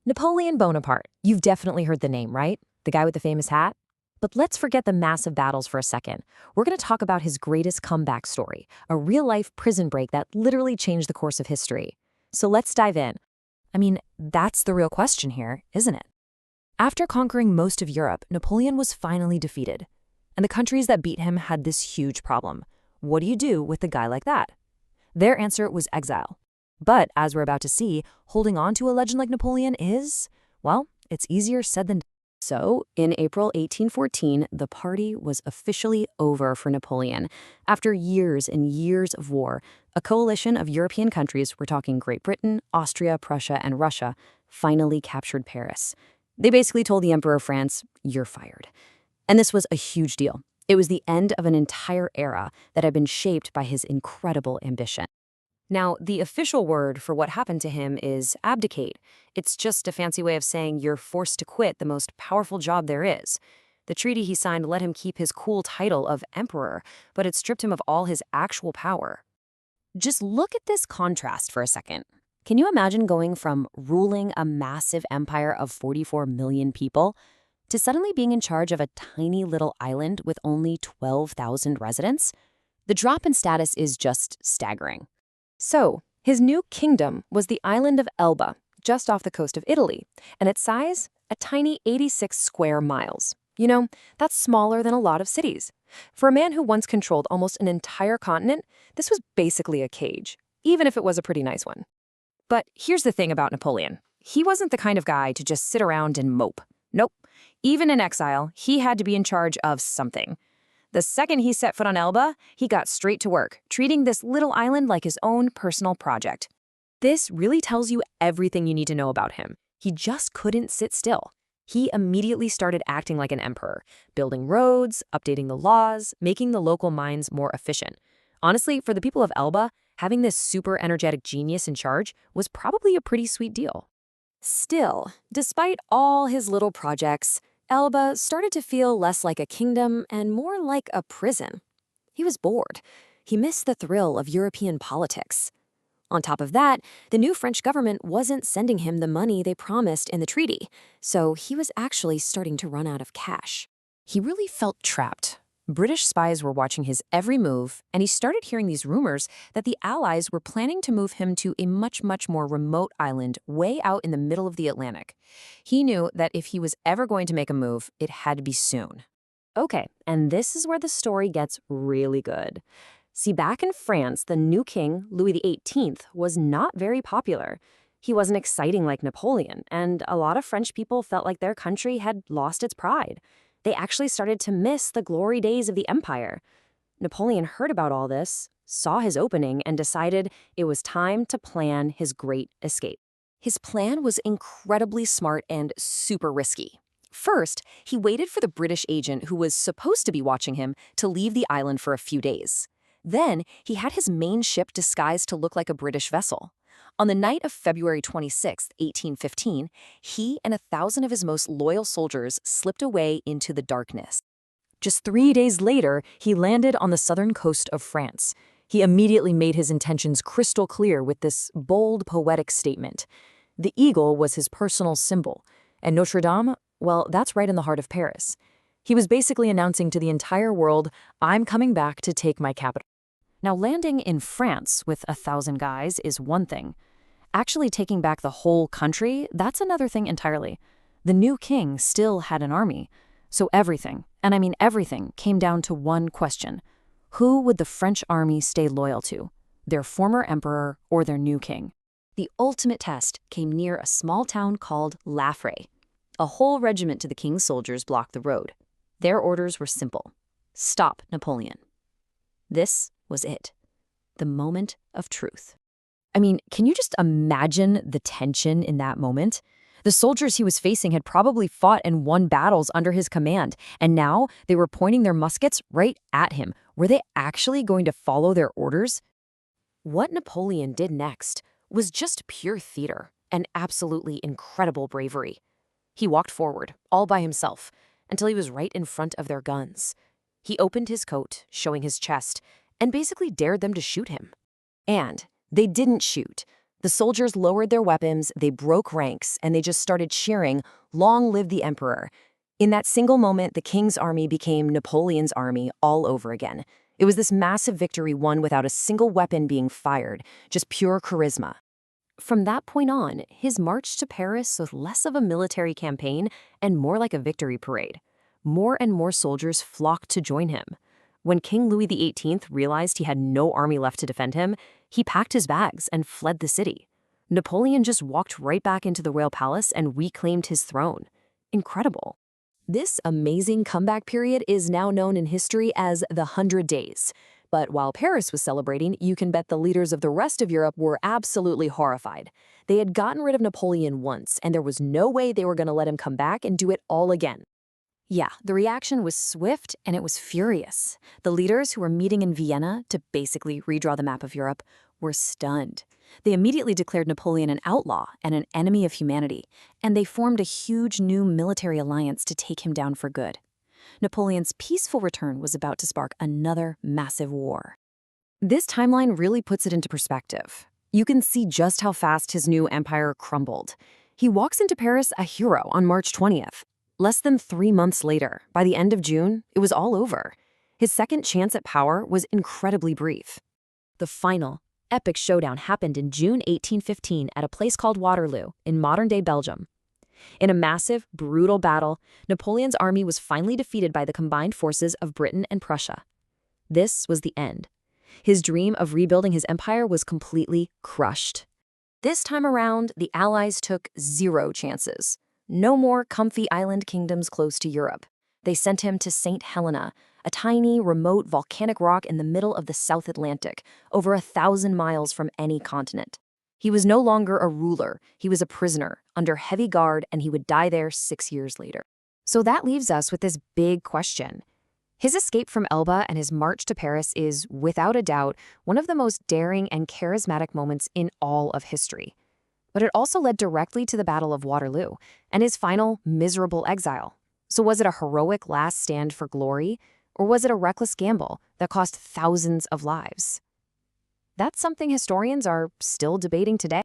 Napoleon Bonaparte. You've definitely heard the name, right? The guy with the famous hat? But let's forget the massive battles for a second. We're going to talk about his greatest comeback story, a real-life prison break that literally changed the course of history. So let's dive in. That's the real question here, isn't it? After conquering most of Europe, Napoleon was finally defeated. And the countries that beat him had this huge problem. What do you do with a guy like that? Their answer was exile. But as we're about to see, holding on to a legend like Napoleon is, well, it's easier said than done. So, in April 1814, the party was officially over for Napoleon. After years and years of war, a coalition of European countries, we're talking Great Britain, Austria, Prussia, and Russia, finally captured Paris. They basically told the Emperor of France, "You're fired." And this was a huge deal. It was the end of an entire era that had been shaped by his incredible ambition. Now, the official word for what happened to him is abdicate. It's just a fancy way of saying you're forced to quit the most powerful job there is. The treaty he signed let him keep his cool title of emperor, but it stripped him of all his actual power. Just look at this contrast for a second. Can you imagine going from ruling a massive empire of 44 million people to suddenly being in charge of a tiny little island with only 12,000 residents? The drop in status is just staggering. So, his new kingdom was the island of Elba, just off the coast of Italy, and its size, a tiny 86 square miles. You know, that's smaller than a lot of cities. For a man who once controlled almost an entire continent, this was basically a cage, even if it was a pretty nice one. But here's the thing about Napoleon. He wasn't the kind of guy to just sit around and mope. Nope. Even in exile, he had to be in charge of something. The second he set foot on Elba, he got straight to work, treating this little island like his own personal project. This really tells you everything you need to know about him. He just couldn't sit still. He immediately started acting like an emperor, building roads, updating the laws, making the local mines more efficient. Honestly, for the people of Elba, having this super energetic genius in charge was probably a pretty sweet deal. Still, despite all his little projects, Elba started to feel less like a kingdom and more like a prison. He was bored. He missed the thrill of European politics. On top of that, the new French government wasn't sending him the money they promised in the treaty, so he was actually starting to run out of cash. He really felt trapped. British spies were watching his every move, and he started hearing these rumors that the Allies were planning to move him to a much more remote island way out in the middle of the Atlantic. He knew that if he was ever going to make a move, it had to be soon. Okay, and this is where the story gets really good. See, back in France, the new king, Louis XVIII, was not very popular. He wasn't exciting like Napoleon, and a lot of French people felt like their country had lost its pride. They actually started to miss the glory days of the empire. Napoleon heard about all this, saw his opening, and decided it was time to plan his great escape. His plan was incredibly smart and super risky. First, he waited for the British agent who was supposed to be watching him to leave the island for a few days. Then, he had his main ship disguised to look like a British vessel. On the night of February 26, 1815, he and 1,000 of his most loyal soldiers slipped away into the darkness. Just 3 days later, he landed on the southern coast of France. He immediately made his intentions crystal clear with this bold, poetic statement. The eagle was his personal symbol, and Notre Dame, well, that's right in the heart of Paris. He was basically announcing to the entire world, "I'm coming back to take my capital." Now, landing in France with 1,000 guys is one thing. Actually taking back the whole country, that's another thing entirely. The new king still had an army. So everything, and I mean everything, came down to one question. Who would the French army stay loyal to? Their former emperor or their new king? The ultimate test came near a small town called Laffrey. A whole regiment to the king's soldiers blocked the road. Their orders were simple. Stop Napoleon. This was it. The moment of truth. Can you just imagine the tension in that moment? The soldiers he was facing had probably fought and won battles under his command, and now they were pointing their muskets right at him. Were they actually going to follow their orders? What Napoleon did next was just pure theater and absolutely incredible bravery. He walked forward, all by himself, until he was right in front of their guns. He opened his coat, showing his chest, and basically dared them to shoot him. And they didn't shoot. The soldiers lowered their weapons, they broke ranks, and they just started cheering, "Long live the emperor." In that single moment, the king's army became Napoleon's army all over again. It was this massive victory won without a single weapon being fired, just pure charisma. From that point on, his march to Paris was less of a military campaign and more like a victory parade. More and more soldiers flocked to join him. When King Louis XVIII realized he had no army left to defend him, he packed his bags and fled the city. Napoleon just walked right back into the royal palace and reclaimed his throne. Incredible. This amazing comeback period is now known in history as the 100 Days. But while Paris was celebrating, you can bet the leaders of the rest of Europe were absolutely horrified. They had gotten rid of Napoleon once, and there was no way they were going to let him come back and do it all again. Yeah, the reaction was swift and it was furious. The leaders who were meeting in Vienna to basically redraw the map of Europe were stunned. They immediately declared Napoleon an outlaw and an enemy of humanity, and they formed a huge new military alliance to take him down for good. Napoleon's peaceful return was about to spark another massive war. This timeline really puts it into perspective. You can see just how fast his new empire crumbled. He walks into Paris a hero on March 20th. Less than 3 months later, by the end of June, it was all over. His second chance at power was incredibly brief. The final, epic showdown happened in June 1815 at a place called Waterloo in modern-day Belgium. In a massive, brutal battle, Napoleon's army was finally defeated by the combined forces of Britain and Prussia. This was the end. His dream of rebuilding his empire was completely crushed. This time around, the Allies took 0 chances. No more comfy island kingdoms close to Europe. They sent him to St. Helena, a tiny, remote volcanic rock in the middle of the South Atlantic, over 1,000 miles from any continent. He was no longer a ruler, he was a prisoner, under heavy guard, and he would die there 6 years later. So that leaves us with this big question. His escape from Elba and his march to Paris is, without a doubt, one of the most daring and charismatic moments in all of history. But it also led directly to the Battle of Waterloo and his final, miserable exile. So was it a heroic last stand for glory, or was it a reckless gamble that cost thousands of lives? That's something historians are still debating today.